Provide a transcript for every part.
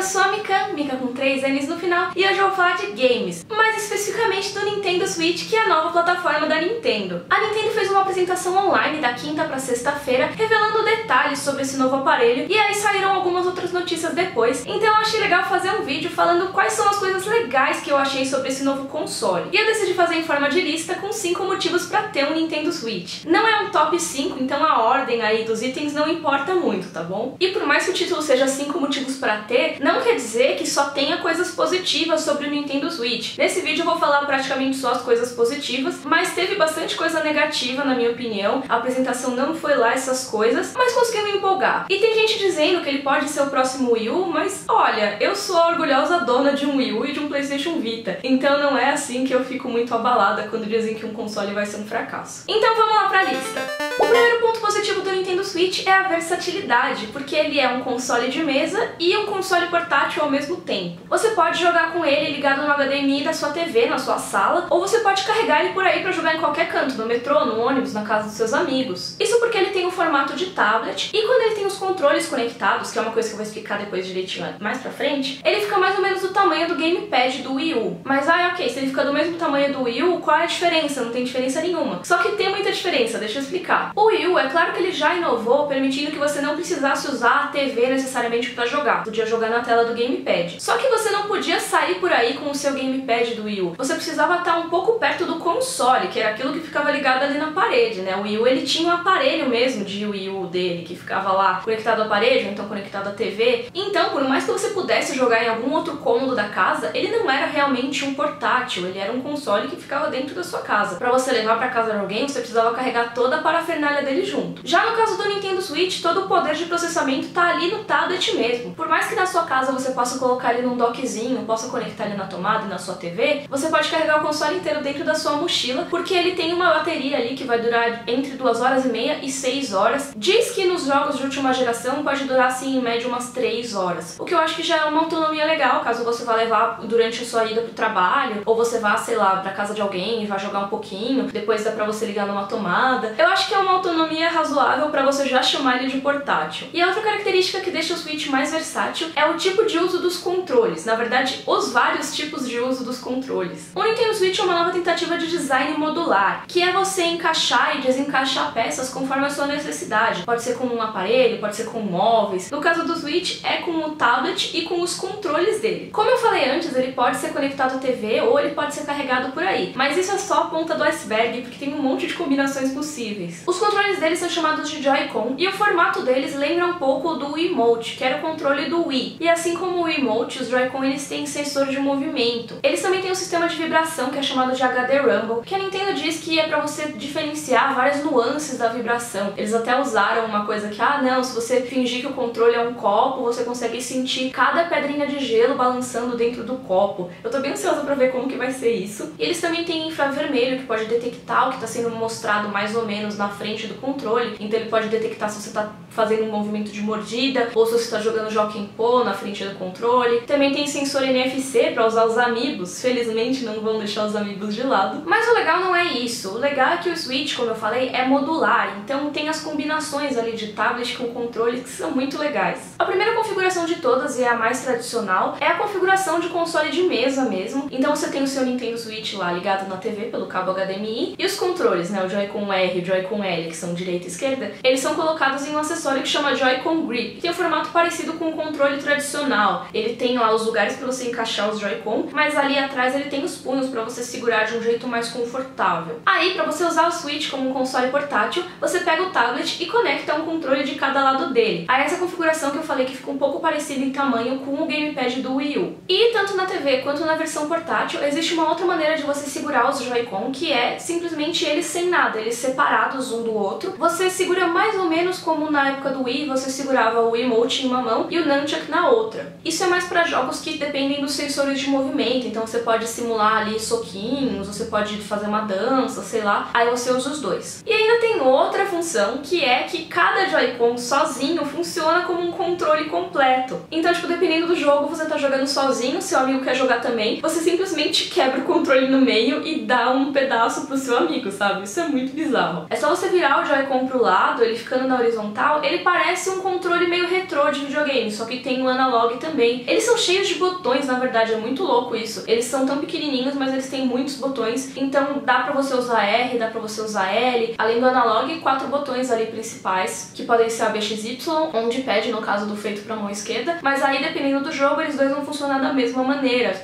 eu sou a Mika com 3 N's no final, e hoje eu vou falar de games, mais especificamente do Nintendo Switch, que é a nova plataforma da Nintendo. A Nintendo fez uma apresentação online da quinta para sexta-feira, revelando detalhes sobre esse novo aparelho, e aí saíram algumas outras notícias depois, então eu achei legal fazer um vídeo falando quais são as coisas legais que eu achei sobre esse novo console. E eu decidi fazer em forma de lista com 5 motivos para ter um Nintendo Switch. Não é um top 5, então a ordem aí dos itens não importa muito, tá bom? E por mais que o título seja 5 motivos para ter, não quer dizer que só tenha coisas positivas sobre o Nintendo Switch. Nesse vídeo eu vou falar praticamente só as coisas positivas, mas teve bastante coisa negativa na minha opinião. A apresentação não foi lá essas coisas, mas conseguiu me empolgar. E tem gente dizendo que ele pode ser o próximo Wii U, mas olha, eu sou a orgulhosa dona de um Wii U e de um PlayStation Vita, então não é assim que eu fico muito abalada quando dizem que um console vai ser um fracasso. Então vamos lá pra lista. O primeiro ponto positivo do Nintendo Switch é a versatilidade, porque ele é um console de mesa e um console portátil ao mesmo tempo. Você pode jogar com ele ligado no HDMI da sua TV, na sua sala, ou você pode carregar ele por aí para jogar em qualquer canto, no metrô, no ônibus, na casa dos seus amigos. Isso porque ele tem o formato de tablet, e quando ele tem os controles conectados, que é uma coisa que eu vou explicar depois direitinho mais pra frente, ele fica mais ou menos do tamanho do gamepad do Wii U. Mas ok, se ele fica do mesmo tamanho do Wii U, qual é a diferença? Não tem diferença nenhuma. Só que tem muita diferença, deixa eu explicar. O Wii U, é claro que ele já inovou, permitindo que você não precisasse usar a TV necessariamente para jogar. Podia jogar na tela do gamepad. Só que você não podia sair por aí com o seu gamepad do Wii U. Você precisava estar um pouco perto do console, que era aquilo que ficava ligado ali na parede, né? O Wii U, ele tinha um aparelho mesmo de Wii U dele, que ficava lá conectado à parede, ou então conectado à TV. Então, por mais que você pudesse jogar em algum outro cômodo da casa, ele não era realmente um portátil, ele era um console que ficava dentro da sua casa. Para você levar para casa de alguém, você precisava carregar toda a parafernália dele junto. Já no caso do Nintendo Switch, todo o poder de processamento tá ali no tablet mesmo. Por mais que na sua casa você possa colocar ele num dockzinho, possa conectar ele na tomada e na sua TV, você pode carregar o console inteiro dentro da sua mochila, porque ele tem uma bateria ali que vai durar entre 2 horas e meia e 6 horas. Diz que nos jogos de última geração pode durar assim em média umas 3 horas. O que eu acho que já é uma autonomia legal, caso você vá levar durante a sua ida pro trabalho, ou você vá, sei lá, pra casa de alguém e vá jogar um pouquinho, depois dá pra você ligar numa tomada. Eu acho que é uma autonomia razoável para você já chamar ele de portátil. E a outra característica que deixa o Switch mais versátil é o tipo de uso dos controles, na verdade, os vários tipos de uso dos controles. O Nintendo Switch é uma nova tentativa de design modular, que é você encaixar e desencaixar peças conforme a sua necessidade. Pode ser com um aparelho, pode ser com móveis. No caso do Switch, é com o tablet e com os controles dele. Como eu falei antes, ele pode ser conectado à TV ou ele pode ser carregado por aí, mas isso é só a ponta do iceberg, porque tem um monte de combinações possíveis. Os controles deles são chamados de Joy-Con, e o formato deles lembra um pouco do Wiimote, que era o controle do Wii. E assim como o Wiimote, os Joy-Con eles têm sensor de movimento. Eles também têm um sistema de vibração que é chamado de HD Rumble, que a Nintendo diz que é pra você diferenciar várias nuances da vibração. Eles até usaram uma coisa que, não, se você fingir que o controle é um copo, você consegue sentir cada pedrinha de gelo balançando dentro do copo. Eu tô bem ansiosa pra ver como que vai ser isso. E eles também têm infravermelho, que pode detectar o que tá sendo mostrado mais ou menos na frente do controle, então ele pode detectar se você tá fazendo um movimento de mordida ou se você tá jogando Jockey Pô na frente do controle. Também tem sensor NFC para usar os amigos, felizmente não vão deixar os amigos de lado. Mas o legal não é isso, o legal é que o Switch, como eu falei, é modular, então tem as combinações ali de tablet com controle que são muito legais. A primeira configuração de todas, e é a mais tradicional, é a configuração de console de mesa mesmo. Então você tem o seu Nintendo Switch lá ligado na TV pelo cabo HDMI, e os controles, né, o Joy-Con R e o Joy-Con L, que são direita e esquerda, eles são colocados em um acessório que chama Joy-Con Grip, que tem um formato parecido com o controle tradicional. Ele tem lá os lugares para você encaixar os Joy-Con, mas ali atrás ele tem os punhos para você segurar de um jeito mais confortável. Aí, para você usar o Switch como um console portátil, você pega o tablet e conecta um controle de cada lado dele. Aí essa configuração que eu falei que fica um pouco parecida em tamanho com o gamepad do Wii U. E tanto na TV quanto na versão portátil, existe uma outra maneira de você segurar os Joy-Con, que é simplesmente eles sem nada, eles separados um do outro. Você segura mais ou menos como na época do Wii, você segurava o Wiimote em uma mão e o Nunchuck na outra. Isso é mais para jogos que dependem dos sensores de movimento, então você pode simular ali soquinhos, você pode fazer uma dança, sei lá, aí você usa os dois. E ainda tem outra função, que é que cada Joy-Con sozinho funciona como um controle completo. Então, tipo, dependendo do jogo, você tá jogando sozinho, seu amigo quer jogar também, você simplesmente quebra o controle no meio e dá um pedaço pro seu amigo, sabe? Isso é muito bizarro. É só você virar o Joy-Con pro lado, ele ficando na horizontal, ele parece um controle meio retrô de videogame, só que tem o analog também. Eles são cheios de botões, na verdade, é muito louco isso. Eles são tão pequenininhos, mas eles têm muitos botões, então dá pra você usar R, dá pra você usar L. Além do analog, 4 botões ali principais, que podem ser ABXY, ou um D-pad, no caso do feito pra mão esquerda, mas aí, dependendo do jogo, eles dois vão funcionar da mesma maneira,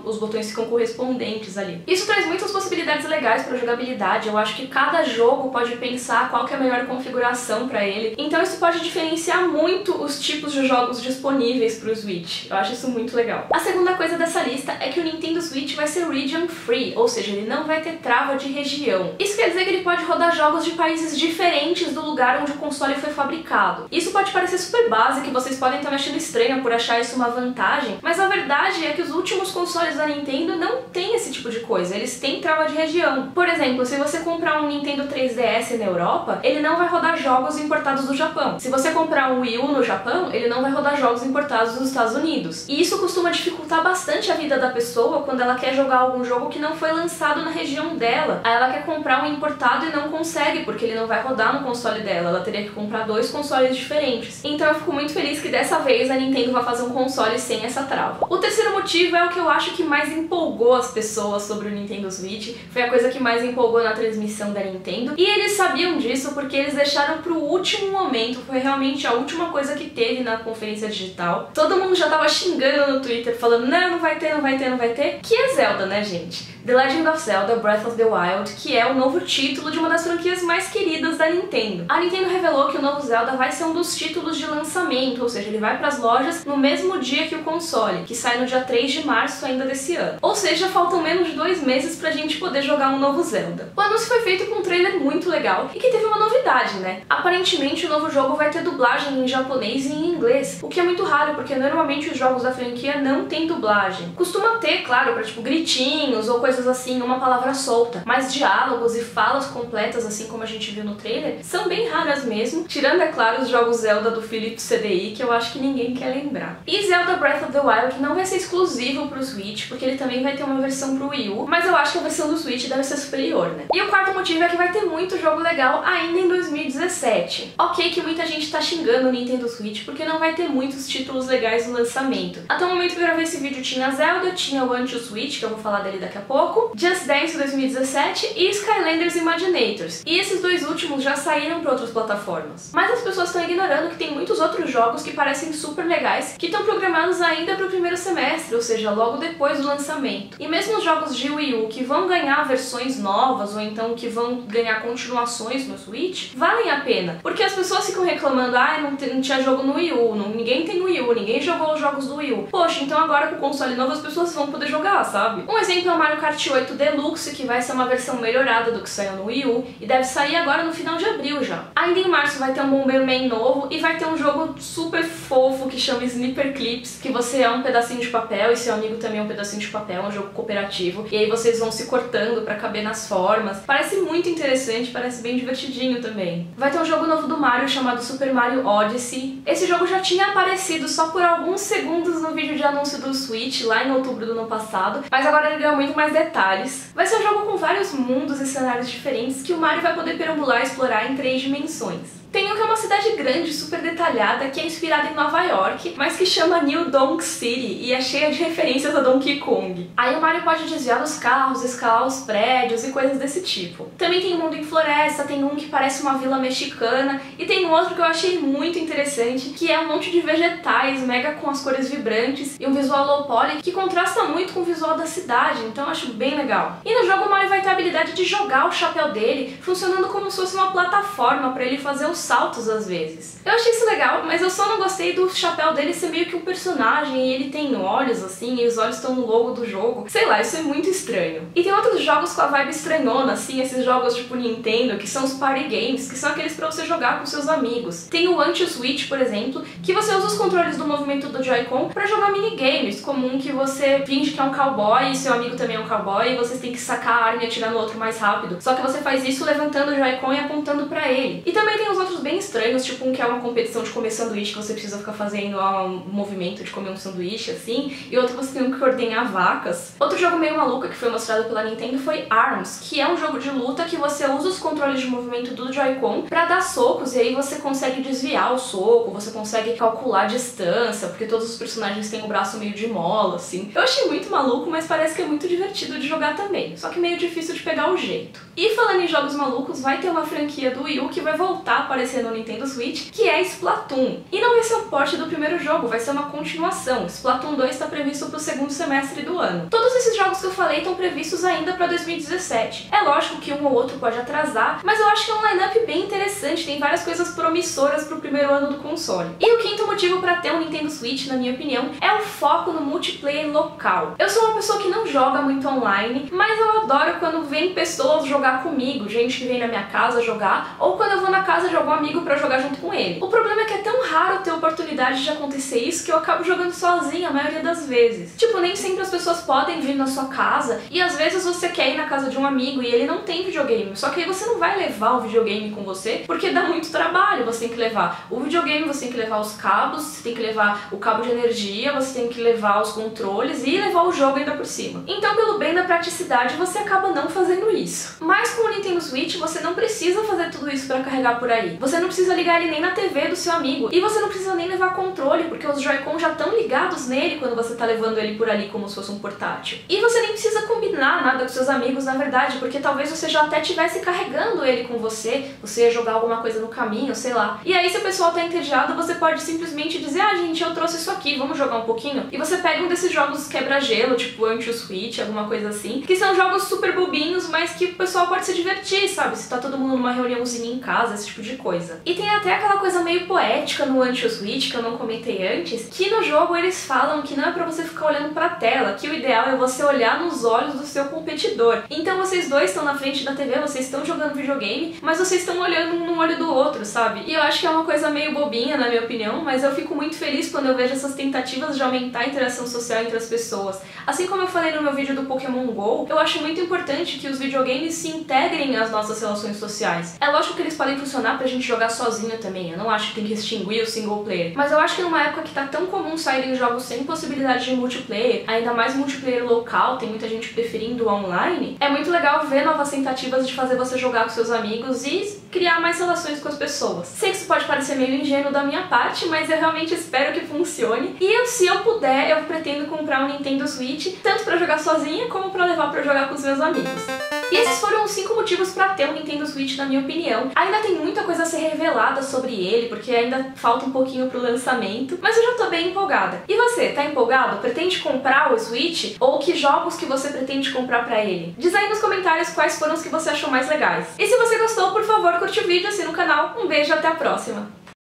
os botões ficam correspondentes ali. Isso traz muitas possibilidades legais pra jogabilidade, eu acho que cada jogo pode pensar qual que é a melhor configuração pra ele, então isso pode diferenciar muito os tipos de jogos disponíveis pro Switch. Eu acho isso muito legal. A segunda coisa dessa lista é que o Nintendo Switch vai ser region free, ou seja, ele não vai ter trava de região. Isso quer dizer que ele pode rodar jogos de países diferentes do lugar onde o console foi fabricado. Isso pode parecer super básico e vocês podem estar me achando estranha por achar isso uma vantagem, mas a verdade é que os últimos consoles da Nintendo não tem esse tipo de coisa, eles têm trava de região. Por exemplo, se você comprar um Nintendo 3DS na Europa, ele não vai rodar jogos importados do Japão. Se você comprar um Wii U no Japão, ele não vai rodar jogos importados dos Estados Unidos. E isso costuma dificultar bastante a vida da pessoa quando ela quer jogar algum jogo que não foi lançado na região dela. Aí ela quer comprar um importado e não consegue, porque ele não vai rodar no console dela. Ela teria que comprar 2 consoles diferentes. Então eu fico muito feliz que dessa vez a Nintendo vai fazer um console sem essa trava. O terceiro motivo é o que eu acho que mais empolgou as pessoas sobre o Nintendo Switch. Foi a coisa que mais empolgou na transmissão da Nintendo. E eles sabiam disso porque eles deixaram pro último momento. Foi realmente a última coisa que teve na conferência digital. Todo mundo já tava xingando no Twitter, falando não vai ter, não vai ter, não vai ter. Que é Zelda, né, gente? The Legend of Zelda Breath of the Wild, que é o novo título de uma das franquias mais queridas da Nintendo. A Nintendo revelou que o novo Zelda vai ser um dos títulos de lançamento, ou seja, ele vai para as lojas no mesmo dia que o console, que sai no dia 3 de março ainda desse ano. Ou seja, faltam menos de 2 meses pra gente poder jogar um novo Zelda. O anúncio foi feito com um trailer muito legal e que teve uma novidade, né? Aparentemente o novo jogo vai ter dublagem em japonês e em inglês, o que é muito raro, porque normalmente os jogos da franquia não tem dublagem. Costuma ter, claro, pra tipo gritinhos ou coisas assim, uma palavra solta, mas diálogos e falas completas, assim como a gente viu no trailer, são bem raras mesmo, tirando, é claro, os jogos Zelda do Philips CDI, que eu acho que ninguém quer lembrar. E Zelda Breath of the Wild não vai ser exclusivo pro Switch, porque ele também vai ter uma versão pro Wii U, mas eu acho que a versão do Switch deve ser superior, né? E o quarto motivo é que vai ter muito jogo legal ainda em 2017. Ok que muita gente tá xingando o Nintendo Switch porque não vai ter muitos títulos legais no lançamento. Até o momento que eu gravei esse vídeo tinha Zelda, tinha o Anti-Switch, que eu vou falar dele daqui a pouco, Just Dance 2017 e Skylanders Imaginators. E esses dois últimos já saíram para outras plataformas. Mas as pessoas estão ignorando que tem muitos outros jogos que parecem super legais, que estão programados ainda para o primeiro semestre, ou seja, logo depois do lançamento. E mesmo os jogos de Wii U que vão ganhar versões novas, ou então que vão ganhar continuações no Switch, valem a pena. Porque as pessoas ficam reclamando, ah, não tinha jogo no Wii U, ninguém tem Wii U, ninguém jogou os jogos do Wii U. Poxa, então agora com o console novo as pessoas vão poder jogar, sabe? Um exemplo é o Mario Kart 8 Deluxe, que vai ser uma versão melhorada do que saiu no Wii U, e deve sair agora no final de abril já. Ainda em março vai ter um Bomberman novo, e vai ter um jogo super fofo que chama Snipper Clips, que você é um pedacinho de papel e seu amigo também é um pedacinho de papel, é um jogo cooperativo, e aí vocês vão se cortando pra caber nas formas. Parece muito interessante, parece bem divertidinho também. Vai ter um jogo novo do Mario chamado Super Mario Odyssey. Esse jogo já tinha aparecido só por alguns segundos no vídeo de anúncio do Switch, lá em outubro do ano passado, mas agora ele ganhou muito mais detalhes. Vai ser um jogo com vários mundos e cenários diferentes que o Mario vai poder perambular e explorar em 3 dimensões. Tem um que é uma cidade grande, super detalhada, que é inspirada em Nova York, mas que chama New Donk City e é cheia de referências a Donkey Kong. Aí o Mario pode desviar dos carros, escalar os prédios e coisas desse tipo. Também tem um mundo em floresta, tem um que parece uma vila mexicana, e tem um outro que eu achei muito interessante, que é um monte de vegetais, mega com as cores vibrantes, e um visual low poly que contrasta muito com o visual da cidade, então eu acho bem legal. E no jogo o Mario vai ter a habilidade de jogar o chapéu dele, funcionando como se fosse uma plataforma para ele fazer os saltos às vezes. Eu achei isso legal, mas eu só não gostei do chapéu dele ser meio que um personagem e ele tem olhos assim, e os olhos estão no logo do jogo. Sei lá, isso é muito estranho. E tem outros jogos com a vibe estranhona, assim, esses jogos tipo Nintendo, que são os party games, que são aqueles pra você jogar com seus amigos. Tem o Anti-Switch, por exemplo, que você usa os controles do movimento do Joy-Con pra jogar minigames, como um que você finge que é um cowboy e seu amigo também é um cowboy, e vocês têm que sacar a arma e atirar no outro mais rápido. Só que você faz isso levantando o Joy-Con e apontando pra ele. E também tem os outros bem estranhos, tipo um que é uma competição de comer sanduíche, que você precisa ficar fazendo um movimento de comer um sanduíche, assim, e outro você tem que ordenhar vacas. Outro jogo meio maluco que foi mostrado pela Nintendo foi ARMS, que é um jogo de luta que você usa os controles de movimento do Joy-Con pra dar socos, e aí você consegue desviar o soco, você consegue calcular a distância, porque todos os personagens têm o braço meio de mola, assim. Eu achei muito maluco, mas parece que é muito divertido de jogar também, só que meio difícil de pegar o jeito. E falando em jogos malucos, vai ter uma franquia do Wii U que vai voltar a aparecer no Nintendo Switch, que é Splatoon. E não vai ser um port do primeiro jogo, vai ser uma continuação. Splatoon 2 está previsto para o segundo semestre do ano. Todos esses jogos que eu falei estão previstos ainda para 2017. É lógico que um ou outro pode atrasar, mas eu acho que é um line-up bem interessante, tem várias coisas promissoras para o primeiro ano do console. E o quinto motivo para ter um Nintendo Switch, na minha opinião, é o foco no multiplayer local. Eu sou uma pessoa que não joga muito online, mas eu adoro quando vem pessoas jogar comigo, gente que vem na minha casa jogar, ou quando eu vou na casa de algum amigo pra jogar junto com ele. O problema é que é tão raro ter oportunidade de acontecer isso que eu acabo jogando sozinha a maioria das vezes. Tipo, nem sempre as pessoas podem vir na sua casa, e às vezes você quer ir na casa de um amigo e ele não tem videogame, só que aí você não vai levar o videogame com você, porque dá muito trabalho. Você tem que levar o videogame, você tem que levar os cabos, você tem que levar o cabo de energia, você tem que levar os controles e levar o jogo ainda por cima. Então, pelo bem da praticidade, você acaba não fazendo isso. Mas com o Nintendo Switch, você não precisa fazer tudo isso pra carregar por aí. Você não precisa ligar ele nem na TV do seu amigo. E você não precisa nem levar controle, porque os Joy-Con já estão ligados nele quando você tá levando ele por ali como se fosse um portátil. E você nem precisa combinar nada com seus amigos, na verdade, porque talvez você já até estivesse carregando ele com você ia jogar alguma coisa no caminho, sei lá. E aí, se o pessoal tá entediado, você pode simplesmente dizer: ah, gente, eu trouxe isso aqui, vamos jogar um pouquinho? E você pega um desses jogos quebra-gelo, tipo Anti-Switch, alguma coisa assim, que são jogos super bobinhos, mas que o pessoal pode se divertir, sabe? Se tá todo mundo numa reuniãozinha em casa, esse tipo de coisa. E tem até aquela coisa meio poética no Anti-Switch, que eu não comentei antes, que no jogo eles falam que não é pra você ficar olhando pra tela, que o ideal é você olhar nos olhos do seu competidor. Então vocês dois estão na frente da TV, vocês estão jogando videogame, mas vocês estão olhando um no olho do outro, sabe? E eu acho que é uma coisa meio bobinha, na minha opinião, mas eu fico muito feliz quando eu vejo essas tentativas de aumentar a interação social entre as pessoas. Assim como eu falei no meu vídeo do Pokémon GO, eu acho muito importante que os videogames se integrem às nossas relações sociais. É lógico que eles podem funcionar pra gente jogar sozinho também, eu não acho que tem que extinguir o single player, mas eu acho que numa época que tá tão comum saírem jogos sem possibilidade de multiplayer, ainda mais multiplayer local, tem muita gente preferindo online, é muito legal ver novas tentativas de fazer você jogar com seus amigos e criar mais relações com as pessoas. Sei que isso pode parecer meio ingênuo da minha parte, mas eu realmente espero que funcione. E se eu puder, eu pretendo comprar um Nintendo Switch, tanto pra jogar sozinha, como pra levar pra jogar com os meus amigos. E esses foram os 5 motivos pra ter um Nintendo Switch, na minha opinião. Ainda tem muita coisa a ser revelada sobre ele, porque ainda falta um pouquinho pro lançamento, mas eu já tô bem empolgada. E você, tá empolgado? Pretende comprar o Switch? Ou que jogos que você pretende comprar pra ele? Diz aí nos comentários quais foram os que você achou mais legais. E se você gostou, por favor, curte o vídeo, assina o canal. Um beijo e até a próxima!